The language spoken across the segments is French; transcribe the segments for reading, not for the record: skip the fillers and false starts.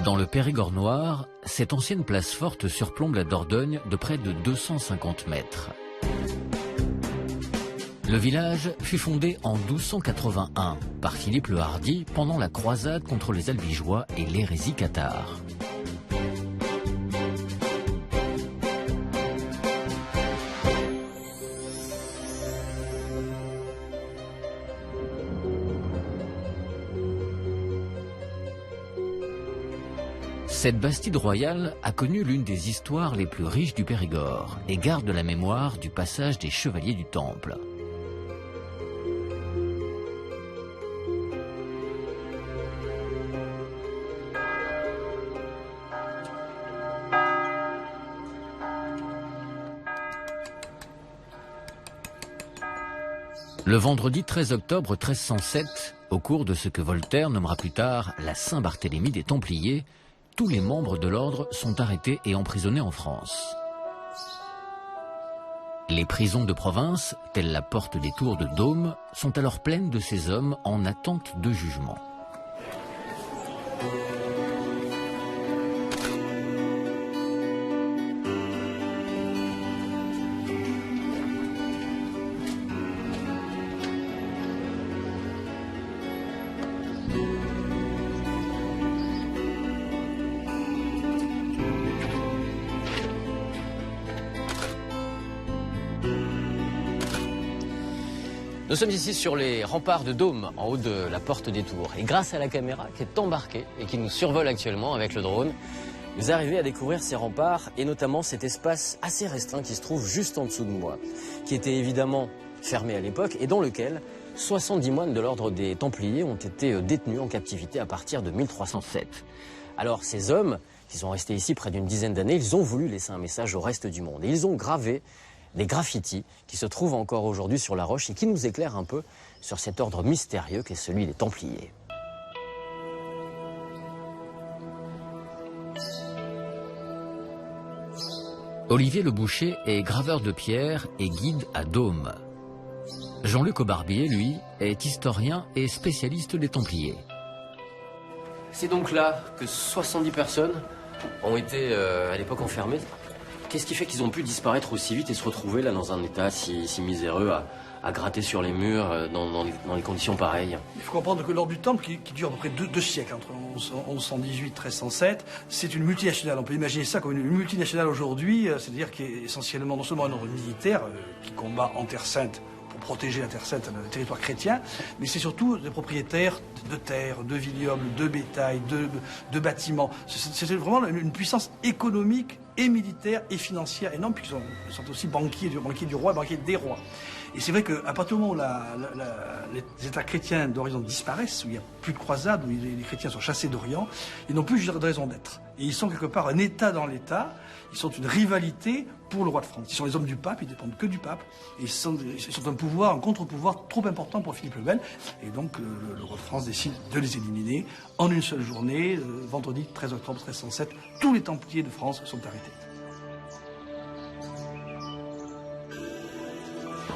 Dans le Périgord noir, cette ancienne place forte surplombe la Dordogne de près de 250 mètres. Le village fut fondé en 1281 par Philippe le Hardi pendant la croisade contre les Albigeois et l'hérésie cathare. Cette bastide royale a connu l'une des histoires les plus riches du Périgord et garde la mémoire du passage des chevaliers du Temple. Le vendredi 13 octobre 1307, au cours de ce que Voltaire nommera plus tard la Saint-Barthélemy des Templiers, tous les membres de l'ordre sont arrêtés et emprisonnés en France. Les prisons de province, telles la porte des Tours de Dôme, sont alors pleines de ces hommes en attente de jugement. Nous sommes ici sur les remparts de Dôme, en haut de la porte des Tours. Et grâce à la caméra qui est embarquée et qui nous survole actuellement avec le drone, vous arrivez à découvrir ces remparts et notamment cet espace assez restreint qui se trouve juste en dessous de moi, qui était évidemment fermé à l'époque et dans lequel 70 moines de l'ordre des Templiers ont été détenus en captivité à partir de 1307. Alors ces hommes, qui sont restés ici près d'une dizaine d'années, ils ont voulu laisser un message au reste du monde. Et ils ont gravé des graffitis qui se trouvent encore aujourd'hui sur la roche et qui nous éclairent un peu sur cet ordre mystérieux qu'est celui des Templiers. Olivier Le Boucher est graveur de pierre et guide à Dôme. Jean-Luc Aubarbier, lui, est historien et spécialiste des Templiers. C'est donc là que 70 personnes ont été à l'époque enfermées. Qu'est-ce qui fait qu'ils ont pu disparaître aussi vite et se retrouver là dans un état si miséreux à gratter sur les murs dans les conditions pareilles? Il faut comprendre que l'ordre du Temple, qui dure à peu près deux siècles, entre 1118 et 1307, c'est une multinationale. On peut imaginer ça comme une multinationale aujourd'hui, c'est-à-dire qui est essentiellement non seulement un ordre militaire qui combat en Terre Sainte pour protéger la Terre Sainte, le territoire chrétien, mais c'est surtout des propriétaires de terres, de vignobles, de bétail, de bâtiments. C'est vraiment une puissance économique et militaire et financière énorme, puisqu'ils sont aussi banquiers du roi, banquiers des rois. Et c'est vrai qu'à partir du moment où les États chrétiens d'Orient disparaissent, où il n'y a plus de croisades, où les chrétiens sont chassés d'Orient, ils n'ont plus de raison d'être. Et ils sont quelque part un État dans l'État, ils sont une rivalité pour le roi de France. Ils sont les hommes du pape, ils dépendent que du pape, et ils sont un contre-pouvoir trop important pour Philippe le Bel. Et donc le roi de France décide de les éliminer en une seule journée, vendredi 13 octobre 1307. Tous les Templiers de France sont arrêtés.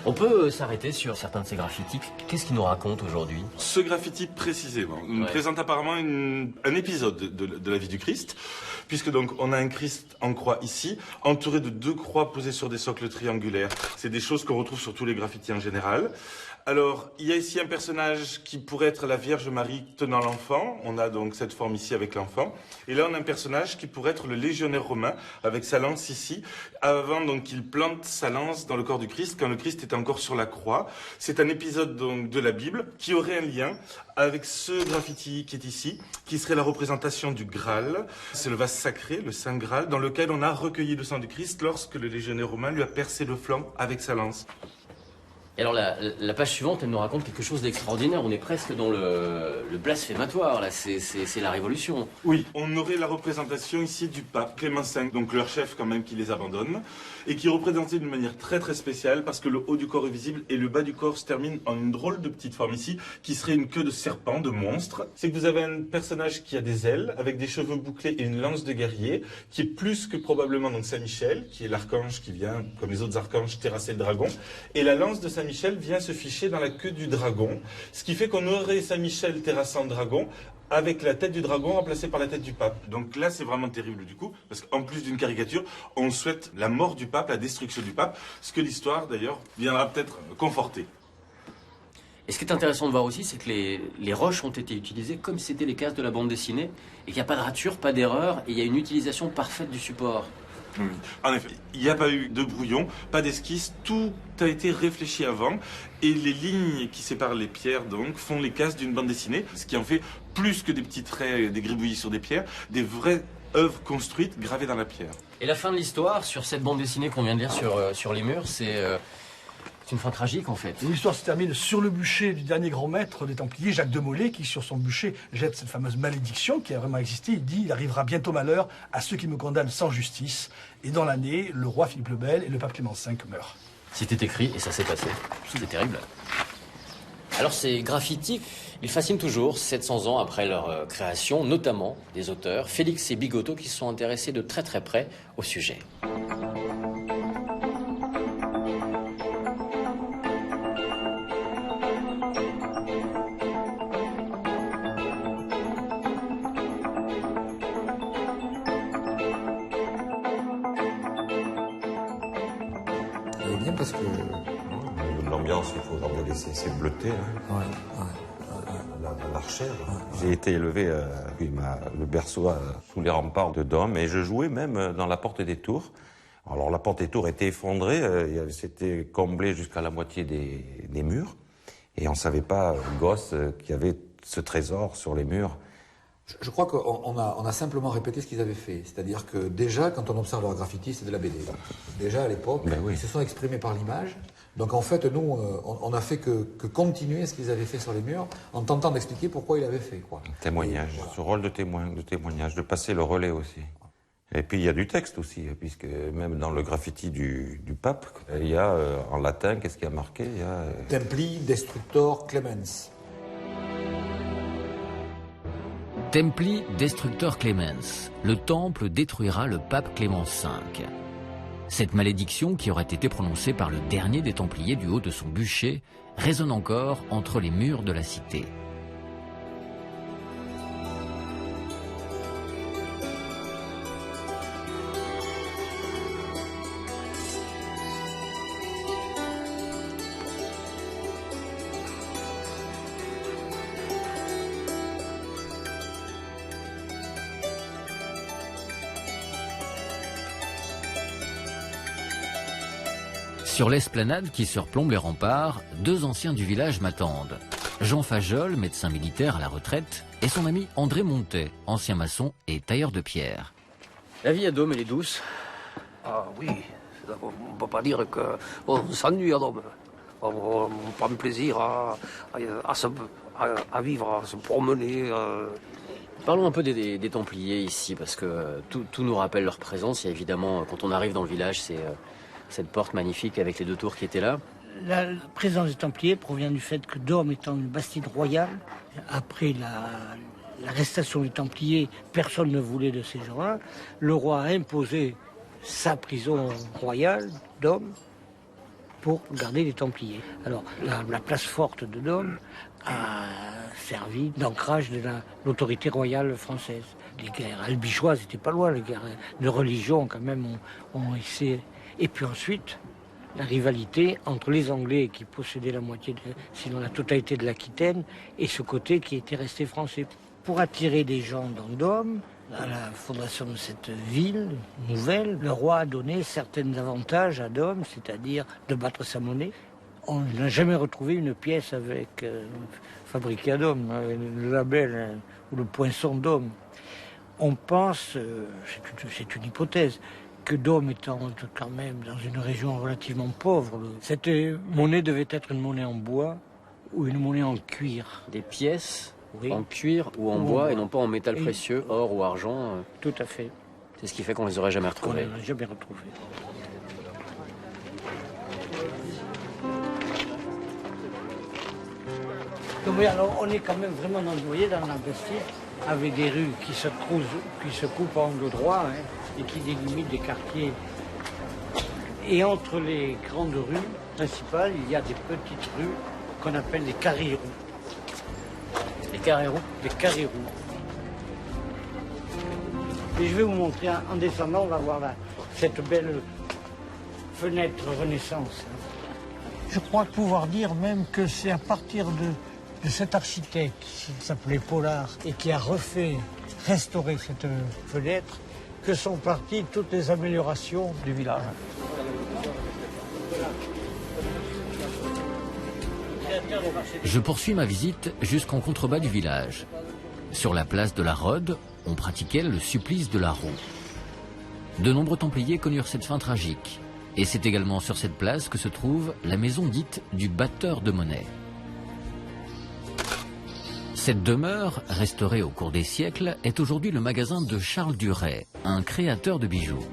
On peut s'arrêter sur certains de ces graffitis. Qu'est-ce qu'ils nous racontent aujourd'hui? Ce graffiti précisément nous présente apparemment un épisode de la vie du Christ, puisque donc on a un Christ en croix ici, entouré de deux croix posées sur des socles triangulaires. C'est des choses qu'on retrouve sur tous les graffitis en général. Alors, il y a ici un personnage qui pourrait être la Vierge Marie tenant l'enfant. On a donc cette forme ici avec l'enfant. Et là, on a un personnage qui pourrait être le légionnaire romain avec sa lance ici, avant donc qu'il plante sa lance dans le corps du Christ quand le Christ est encore sur la croix. C'est un épisode donc de la Bible qui aurait un lien avec ce graffiti qui est ici, qui serait la représentation du Graal. C'est le vase sacré, le Saint Graal, dans lequel on a recueilli le sang du Christ lorsque le légionnaire romain lui a percé le flanc avec sa lance. Et alors la page suivante, elle nous raconte quelque chose d'extraordinaire. On est presque dans le blasphématoire, là. C'est la Révolution. Oui, on aurait la représentation ici du pape Clément V, donc leur chef quand même qui les abandonne, et qui est représenté d'une manière très très spéciale parce que le haut du corps est visible et le bas du corps se termine en une drôle de petite forme ici, qui serait une queue de serpent, de monstre. C'est que vous avez un personnage qui a des ailes, avec des cheveux bouclés et une lance de guerrier, qui est plus que probablement donc Saint-Michel, qui est l'archange qui vient, comme les autres archanges, terrasser le dragon, et la lance de Saint-Michel vient se ficher dans la queue du dragon, ce qui fait qu'on aurait Saint-Michel terrassant le dragon avec la tête du dragon remplacée par la tête du pape. Donc là, c'est vraiment terrible du coup, parce qu'en plus d'une caricature, on souhaite la mort du pape, la destruction du pape, ce que l'histoire d'ailleurs viendra peut-être conforter. Et ce qui est intéressant de voir aussi, c'est que les roches ont été utilisées comme si c'était les cases de la bande dessinée, et qu'il n'y a pas de rature, pas d'erreur, et il y a une utilisation parfaite du support. Oui. En effet, il n'y a pas eu de brouillon, pas d'esquisse, tout a été réfléchi avant, et les lignes qui séparent les pierres donc font les cases d'une bande dessinée, ce qui en fait plus que des petits traits, des gribouillis sur des pierres, des vraies œuvres construites, gravées dans la pierre. Et la fin de l'histoire, sur cette bande dessinée qu'on vient de lire sur les murs, c'est une fin tragique en fait. L'histoire se termine sur le bûcher du dernier grand maître des Templiers, Jacques de Molay, qui sur son bûcher jette cette fameuse malédiction qui a vraiment existé. Il dit « Il arrivera bientôt malheur à ceux qui me condamnent sans justice ». Et dans l'année, le roi Philippe le Bel et le pape Clément V meurent. C'était écrit et ça s'est passé. C'est terrible. Alors ces graffitis, ils fascinent toujours 700 ans après leur création, notamment des auteurs Félix et Bigotto qui se sont intéressés de très très près au sujet. Bien parce que l'ambiance, il faut regarder, c'est bleuté. Hein. L'archère. J'ai été élevé, le berceau sous les remparts de Dôme, et je jouais même dans la porte des tours. Alors la porte des tours était effondrée, c'était comblé jusqu'à la moitié des murs, et on savait pas, gosse, qu'il y avait ce trésor sur les murs. Je crois qu'on a simplement répété ce qu'ils avaient fait. C'est-à-dire que déjà, quand on observe leur graffiti, c'est de la BD. Déjà à l'époque, oui. Ils se sont exprimés par l'image. Donc en fait, nous, on n'a fait que continuer ce qu'ils avaient fait sur les murs, en tentant d'expliquer pourquoi ils l'avaient fait. Quoi. Témoignage, voilà. Ce rôle de témoignage, de passer le relais aussi. Et puis il y a du texte aussi, puisque même dans le graffiti du pape, il y a en latin, qu'est-ce qui a marqué il y a, Templi Destructor Clemens. Templi Destructor Clemens. Le temple détruira le pape Clément V. Cette malédiction, qui aurait été prononcée par le dernier des Templiers du haut de son bûcher, résonne encore entre les murs de la cité. Sur l'esplanade qui surplombe les remparts, deux anciens du village m'attendent. Jean Fajol, médecin militaire à la retraite, et son ami André Montet, ancien maçon et tailleur de pierre. La vie à Dôme, elle est douce. Ah oui, on ne peut pas dire qu'on s'ennuie à Dôme. On prend plaisir à vivre, à se promener. Parlons un peu des Templiers ici, parce que tout nous rappelle leur présence. Il y a évidemment, quand on arrive dans le village, c'est cette porte magnifique avec les deux tours qui étaient là. La présence des Templiers provient du fait que Dôme étant une bastide royale, après l'arrestation des Templiers, personne ne voulait de ces gens-là. Le roi a imposé sa prison royale, Dôme, pour garder les Templiers. Alors, la place forte de Dôme a servi d'ancrage de l'autorité royale française. Les guerres albigeoises n'étaient pas loin, les guerres de religion quand même ont essayé. Et puis ensuite, la rivalité entre les Anglais qui possédaient la moitié, sinon la totalité de l'Aquitaine, et ce côté qui était resté français. Pour attirer des gens dans Dôme, à la fondation de cette ville nouvelle, le roi a donné certains avantages à Dôme, c'est-à-dire de battre sa monnaie. On n'a jamais retrouvé une pièce fabriquée à Dôme, le label ou le poinçon Dôme. On pense, c'est une hypothèse, que Dôme étant quand même dans une région relativement pauvre, cette monnaie devait être une monnaie en bois ou une monnaie en cuir. Des pièces oui. En cuir ou en bois et non pas en métal précieux, or ou argent. Tout à fait. C'est ce qui fait qu'on les aurait jamais retrouvés. On les a jamais retrouvés. Donc, oui, alors on est quand même vraiment dans la bastide, avec des rues qui se coupent en angle droit, hein, et qui délimitent des quartiers. Et entre les grandes rues principales, il y a des petites rues qu'on appelle les carrés roux. Les carrés roux? Les carrés roux. Et je vais vous montrer, en descendant, on va voir là, cette belle fenêtre Renaissance. Je crois pouvoir dire même que c'est à partir de cet architecte qui s'appelait Pollard et qui a restauré cette fenêtre, que sont parties toutes les améliorations du village. Je poursuis ma visite jusqu'en contrebas du village. Sur la place de la Rode, on pratiquait le supplice de la roue. De nombreux Templiers connurent cette fin tragique. Et c'est également sur cette place que se trouve la maison dite du batteur de monnaie. Cette demeure, restaurée au cours des siècles, est aujourd'hui le magasin de Charles Duret, un créateur de bijoux.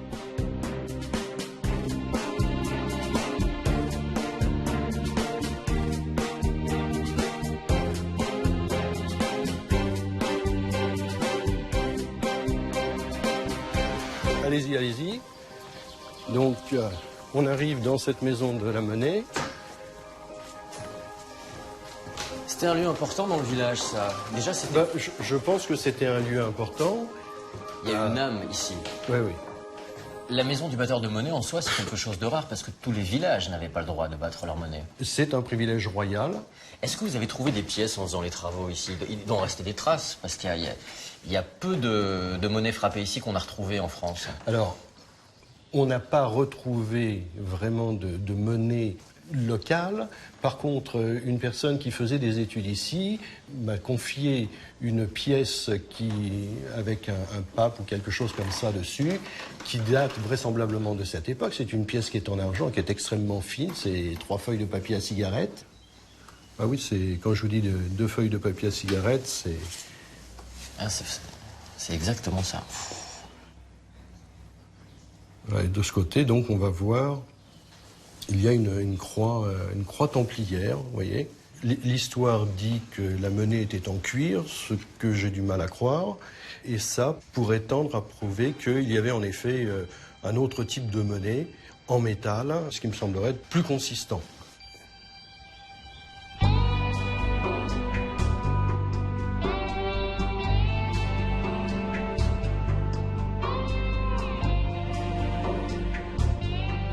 Allez-y, allez-y. Donc, on arrive dans cette maison de la monnaie. C'était un lieu important dans le village, ça. Déjà, c'était... Je pense que c'était un lieu important. Il y a une âme ici. Oui, oui. La maison du batteur de monnaie, en soi, c'est quelque chose de rare parce que tous les villages n'avaient pas le droit de battre leur monnaie. C'est un privilège royal. Est-ce que vous avez trouvé des pièces en faisant les travaux ici? Il doit en rester des traces parce qu'il y a peu de monnaie frappée ici qu'on a retrouvée en France. Alors, on n'a pas retrouvé vraiment de monnaie locale. Par contre, une personne qui faisait des études ici m'a confié une pièce avec un pape ou quelque chose comme ça dessus, qui date vraisemblablement de cette époque. C'est une pièce qui est en argent, qui est extrêmement fine. C'est 3 feuilles de papier à cigarette. Ah oui, quand je vous dis 2 feuilles de papier à cigarette, c'est... Ah, c'est exactement ça. Ouais, de ce côté, donc, on va voir, il y a une croix templière, vous voyez. L'histoire dit que la monnaie était en cuir, ce que j'ai du mal à croire, et ça pourrait tendre à prouver qu'il y avait en effet un autre type de monnaie en métal, ce qui me semblerait être plus consistant.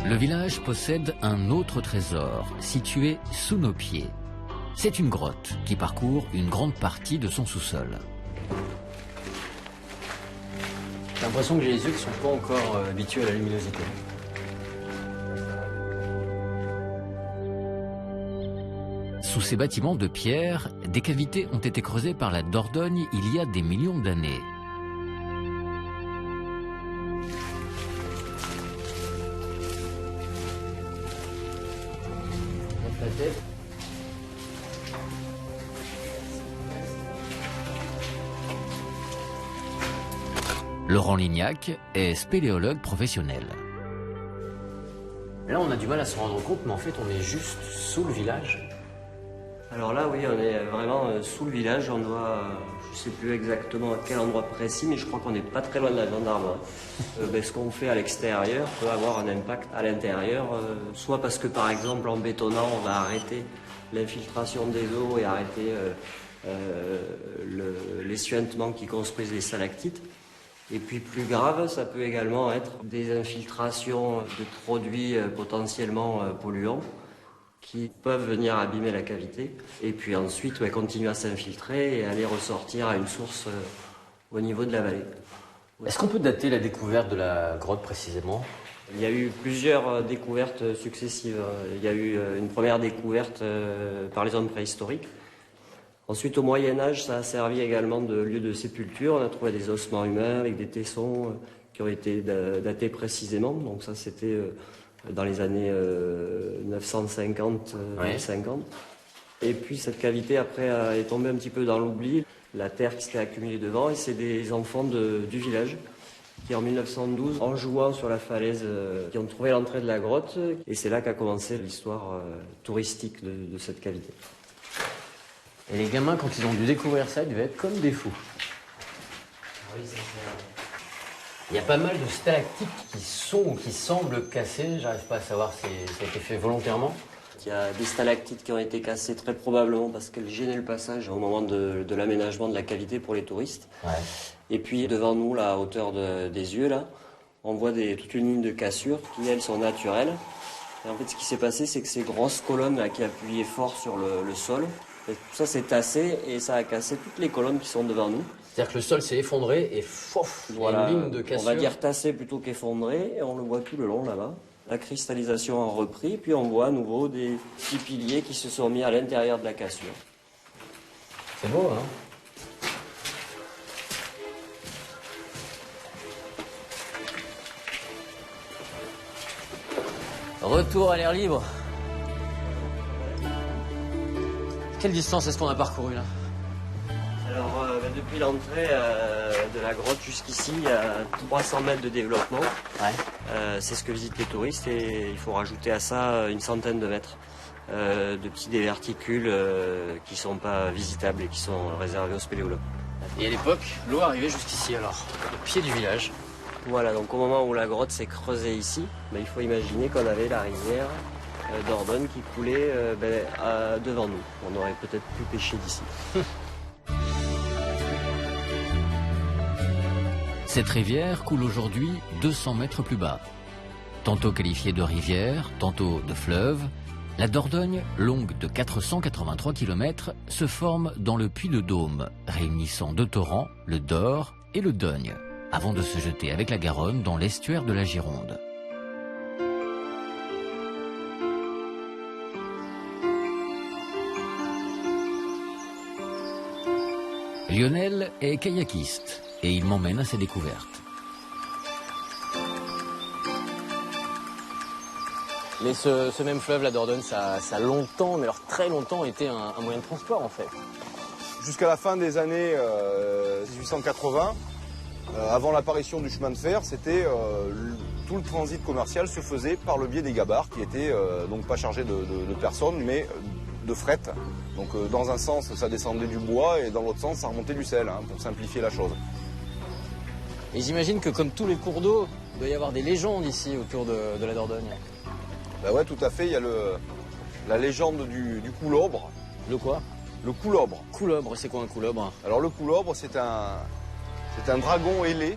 Le village possède un autre trésor, situé sous nos pieds. C'est une grotte qui parcourt une grande partie de son sous-sol. J'ai l'impression que j'ai les yeux qui ne sont pas encore habitués à la luminosité. Sous ces bâtiments de pierre, des cavités ont été creusées par la Dordogne il y a des millions d'années. Laurent Lignac est spéléologue professionnel. Là, on a du mal à se rendre compte, mais en fait, on est juste sous le village. Alors là, oui, on est vraiment sous le village. On doit, je ne sais plus exactement à quel endroit précis, mais je crois qu'on n'est pas très loin de la gendarmerie. Ce qu'on fait à l'extérieur peut avoir un impact à l'intérieur, soit parce que, par exemple, en bétonnant, on va arrêter l'infiltration des eaux et arrêter l'essuintement qui construisent les stalactites. Et puis plus grave, ça peut également être des infiltrations de produits potentiellement polluants qui peuvent venir abîmer la cavité et puis ensuite continuer à s'infiltrer et aller ressortir à une source au niveau de la vallée. Est-ce qu'on peut dater la découverte de la grotte précisément? Il y a eu plusieurs découvertes successives. Il y a eu une première découverte par les hommes préhistoriques. Ensuite, au Moyen-Âge, ça a servi également de lieu de sépulture. On a trouvé des ossements humains avec des tessons qui ont été datés précisément. Donc ça, c'était dans les années 950, 50. Et puis cette cavité, après, est tombée un petit peu dans l'oubli. La terre qui s'était accumulée devant, et c'est des enfants du village qui, en 1912, en jouant sur la falaise, qui ont trouvé l'entrée de la grotte. Et c'est là qu'a commencé l'histoire touristique de cette cavité. Et les gamins, quand ils ont dû découvrir ça, ils devaient être comme des fous. Oui, c'est ça. Il y a pas mal de stalactites qui semblent cassées. J'arrive pas à savoir si ça a été fait volontairement. Il y a des stalactites qui ont été cassées très probablement parce qu'elles gênaient le passage au moment de l'aménagement de la cavité pour les touristes. Ouais. Et puis devant nous, là, à hauteur des yeux, là, on voit toute une ligne de cassures qui, elles, sont naturelles. Et en fait, ce qui s'est passé, c'est que ces grosses colonnes là, qui appuyaient fort sur le sol, et tout ça s'est tassé et ça a cassé toutes les colonnes qui sont devant nous. C'est-à-dire que le sol s'est effondré et fouf, voilà, une ligne de cassure. On va dire tassé plutôt qu'effondré, et on le voit tout le long là-bas. La cristallisation a repris, puis on voit à nouveau des petits piliers qui se sont mis à l'intérieur de la cassure. C'est beau, hein? Retour à l'air libre. Quelle distance est-ce qu'on a parcouru là? Alors, depuis l'entrée de la grotte jusqu'ici, il y a 300 mètres de développement. Ouais. C'est ce que visitent les touristes et il faut rajouter à ça une centaine de mètres de petits déverticules qui ne sont pas visitables et qui sont réservés aux spéléologues. Et à l'époque, l'eau arrivait jusqu'ici alors, au pied du village. Voilà, donc au moment où la grotte s'est creusée ici, il faut imaginer qu'on avait la rivière Dordogne qui coulait devant nous. On aurait peut-être pu pêcher d'ici. Cette rivière coule aujourd'hui 200 mètres plus bas. Tantôt qualifiée de rivière, tantôt de fleuve, la Dordogne, longue de 483 km, se forme dans le puits de Dôme, réunissant deux torrents, le Dor et le Dogne, avant de se jeter avec la Garonne dans l'estuaire de la Gironde. Lionel est kayakiste et il m'emmène à ses découvertes. Mais ce même fleuve, la Dordogne, ça a longtemps, mais alors très longtemps, été un moyen de transport en fait. Jusqu'à la fin des années 1880, avant l'apparition du chemin de fer, tout le transit commercial se faisait par le biais des gabarres qui étaient donc pas chargés de personnes, mais de fret. Donc dans un sens, ça descendait du bois et dans l'autre sens, ça remontait du sel, pour simplifier la chose. Et j'imagine que comme tous les cours d'eau, il doit y avoir des légendes ici autour de la Dordogne. Ben ouais, tout à fait. Il y a la légende du coulobre. Le quoi? Le coulobre. Coulobre, c'est quoi un coulobre? Alors le coulobre, c'est un dragon ailé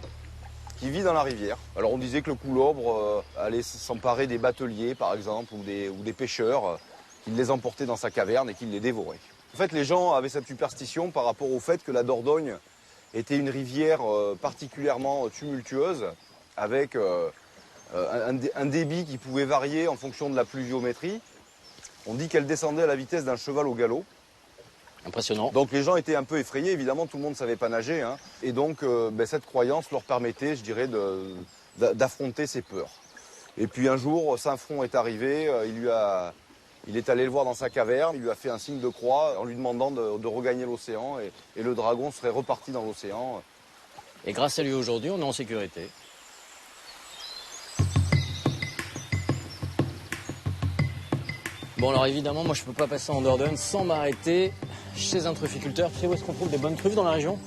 qui vit dans la rivière. Alors on disait que le coulobre allait s'emparer des bateliers, par exemple, ou des pêcheurs, qu'il les emportait dans sa caverne et qu'il les dévorait. En fait, les gens avaient cette superstition par rapport au fait que la Dordogne était une rivière particulièrement tumultueuse, avec un débit qui pouvait varier en fonction de la pluviométrie. On dit qu'elle descendait à la vitesse d'un cheval au galop. Impressionnant. Donc les gens étaient un peu effrayés, évidemment, tout le monde ne savait pas nager. Et donc cette croyance leur permettait, je dirais, d'affronter ces peurs. Et puis un jour, Saint-Front est arrivé, il est allé le voir dans sa caverne, il lui a fait un signe de croix en lui demandant de regagner l'océan et le dragon serait reparti dans l'océan. Et grâce à lui aujourd'hui, on est en sécurité. Bon alors évidemment, moi je peux pas passer en Dordogne sans m'arrêter chez un trufficulteur. Tu sais où est-ce qu'on trouve des bonnes truffes dans la région?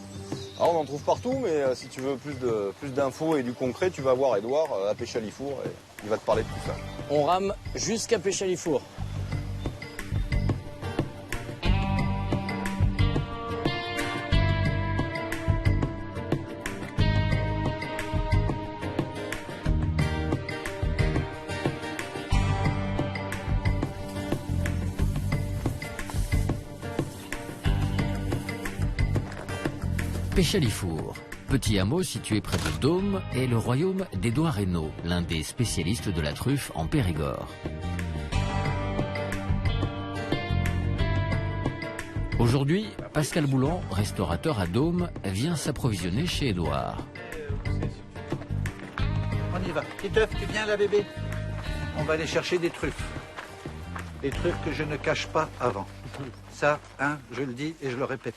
Alors on en trouve partout, mais si tu veux plus d'infos et du concret, tu vas voir Edouard à Péchalifour et il va te parler de tout ça. On rame jusqu'à Péchalifour. Péchalifour, petit hameau situé près de Dôme, est le royaume d'Édouard Reynaud, l'un des spécialistes de la truffe en Périgord. Aujourd'hui, Pascal Boulan, restaurateur à Dôme, vient s'approvisionner chez Édouard. On y va. Titeuf, tu viens là, bébé? On va aller chercher des truffes. Des truffes que je ne cache pas avant. Ça, je le dis et je le répète.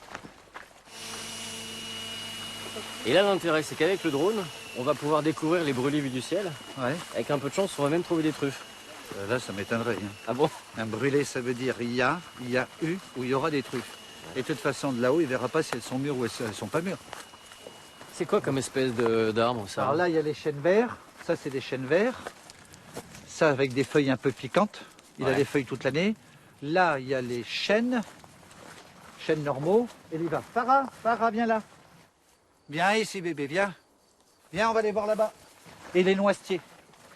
Et là, l'intérêt, c'est qu'avec le drone, on va pouvoir découvrir les brûlés vus du ciel. Ouais. Avec un peu de chance, on va même trouver des truffes. Là, ça m'étonnerait. Ah bon? Un brûlé, ça veut dire il y a eu ou il y aura des truffes. Et de toute façon, de là-haut, il ne verra pas si elles sont mûres ou elles ne sont pas mûres. C'est quoi comme espèce d'arbre, ça? Alors là, il y a les chênes verts. Ça, c'est des chênes verts. Ça, avec des feuilles un peu piquantes. Il a des feuilles toute l'année. Là, il y a les chênes normaux. Et il va. Farah, viens là. Viens ici, bébé, viens. Viens, on va aller voir là-bas. Et les noisetiers.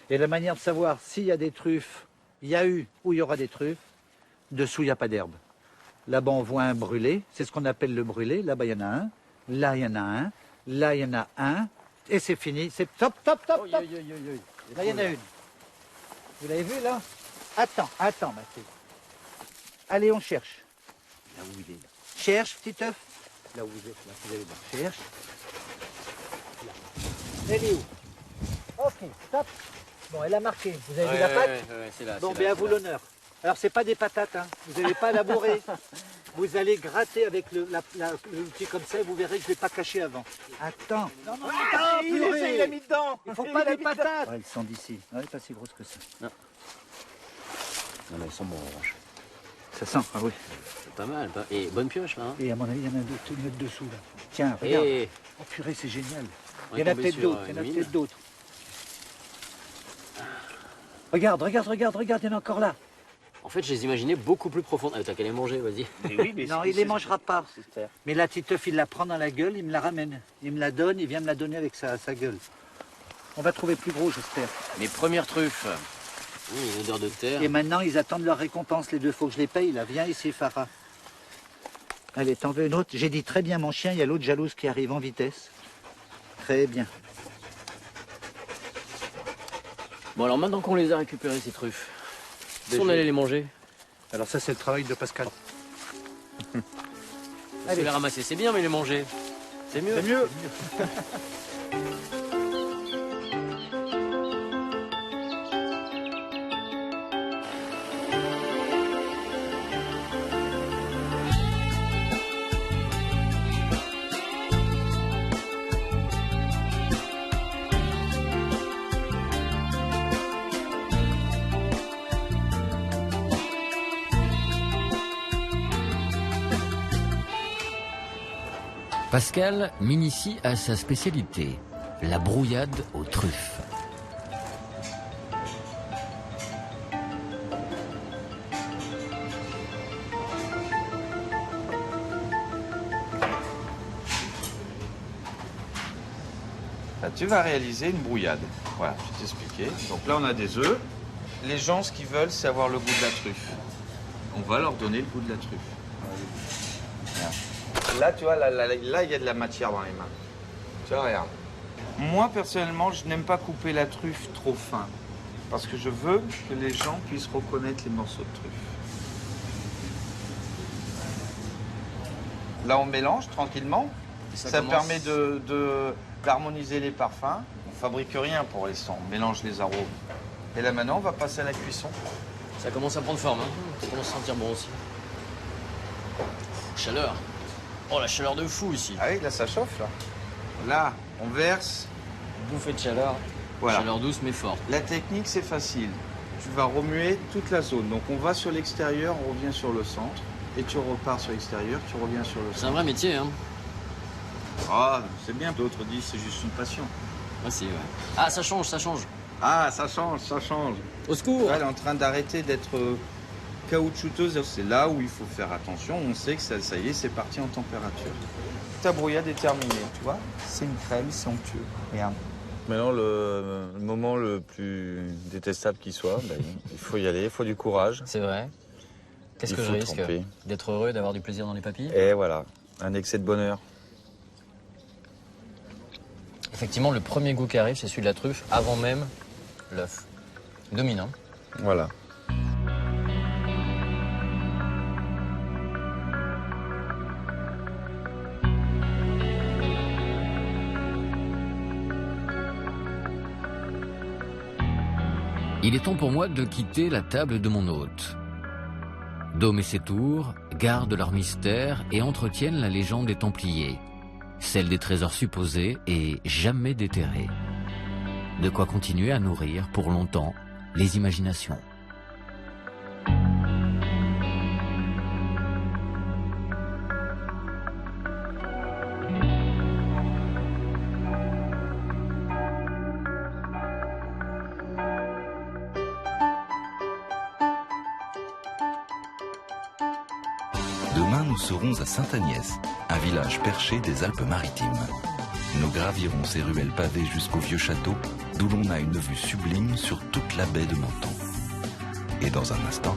Et la manière de savoir s'il y a des truffes, il y a eu ou il y aura des truffes, dessous, il n'y a pas d'herbe. Là-bas, on voit un brûlé. C'est ce qu'on appelle le brûlé. Là-bas, il y en a un. Là, il y en a un. Là, il y en a un. Et c'est fini. C'est top. Là, il y en a une. Vous l'avez vu, là? Attends, ma fille. Allez, on cherche. Là où il est, là. Cherche, petit œuf. Là où vous êtes, là. Vous allez voir. Cherche. Là. Elle est où? Ok, stop. Bon, elle a marqué. Vous avez vu la patte? C'est là. Bon, bien à vous l'honneur. Alors, c'est pas des patates, hein. Vous n'allez pas labourer. Vous allez gratter avec l'outil comme ça et vous verrez que je ne l'ai pas caché avant. Attends. Non, il a mis dedans. Il ne faut pas des patates. Ouais, elles sont d'ici. Elle n'est pas si grosse que ça. Non. Non, mais elles sont bonnes en revanche. Ça sent, ah oui. C'est pas mal. Et bonne pioche, là. Hein. Et à mon avis, il y en a d'autres, une autre dessous, là. Tiens, regarde. Oh purée, c'est génial. Il y en a peut-être d'autres. Regarde, il y en a encore là. En fait, je les imaginais beaucoup plus profondes. Ah, t'as qu'à les manger, vas-y. Non, il les mangera pas. Mais la petite œuf, il la prend dans la gueule, il me la ramène. Il me la donne, il vient me la donner avec sa gueule. On va trouver plus gros, j'espère. Mes premières truffes. Une odeur de terre. Et maintenant, ils attendent leur récompense, les deux. Faut que je les paye, là. Viens ici, Farah. Allez, t'en veux une autre? J'ai dit très bien, mon chien. Il y a l'autre jalouse qui arrive en vitesse. Très bien. Bon, alors maintenant qu'on les a récupérées, ces truffes, si on allait les manger? Alors ça, c'est le travail de Pascal. Allez, les ramasser, c'est bien, mais les manger, c'est mieux. C'est mieux. Pascal m'initie à sa spécialité, la brouillade aux truffes. Là, tu vas réaliser une brouillade. Voilà, je vais t'expliquer. Donc là, on a des œufs. Les gens, ce qu'ils veulent, c'est avoir le goût de la truffe. On va leur donner le goût de la truffe. Voilà. Là, tu vois, là, il y a de la matière dans les mains. Tu vois, regarde. Moi, personnellement, je n'aime pas couper la truffe trop fin. Parce que je veux que les gens puissent reconnaître les morceaux de truffe. Là, on mélange tranquillement. Ça permet d'harmoniser les parfums. On fabrique rien pour les sons, on mélange les arômes. Et là, maintenant, on va passer à la cuisson. Ça commence à prendre forme, hein. Ça commence à sentir bon aussi. Chaleur. Oh, la chaleur de fou ici. Ah oui, là, ça chauffe, là. Là, on verse. Bouffée de chaleur. Voilà. Chaleur douce, mais forte. La technique, c'est facile. Tu vas remuer toute la zone. Donc, on va sur l'extérieur, on revient sur le centre. Et tu repars sur l'extérieur, tu reviens sur le centre. C'est un vrai métier, hein. Ah, c'est bien. D'autres disent c'est juste une passion. Ah, si, ouais. Ah, ça change, ça change. Ah, ça change, ça change. Au secours. Elle est en train d'arrêter d'être caoutchouteuse. C'est là où il faut faire attention. On sait que ça y est, c'est parti en température. Ta brouillade est terminée, tu vois. C'est une crème somptueuse. Regarde. Maintenant, le moment le plus détestable qui soit, ben, il faut y aller, il faut du courage. C'est vrai. Qu'est-ce que je risque? D'être heureux, d'avoir du plaisir dans les papilles? Et voilà, un excès de bonheur. Effectivement, le premier goût qui arrive, c'est celui de la truffe, avant même l'œuf. Dominant. Voilà. Il est temps pour moi de quitter la table de mon hôte. Dôme et ses tours gardent leur mystère et entretiennent la légende des Templiers, celle des trésors supposés et jamais déterrés. De quoi continuer à nourrir pour longtemps les imaginations. Demain, nous serons à Sainte-Agnès, un village perché des Alpes-Maritimes. Nous gravirons ces ruelles pavées jusqu'au vieux château, d'où l'on a une vue sublime sur toute la baie de Menton. Et dans un instant,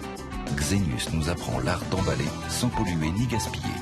Xenius nous apprend l'art d'emballer sans polluer ni gaspiller.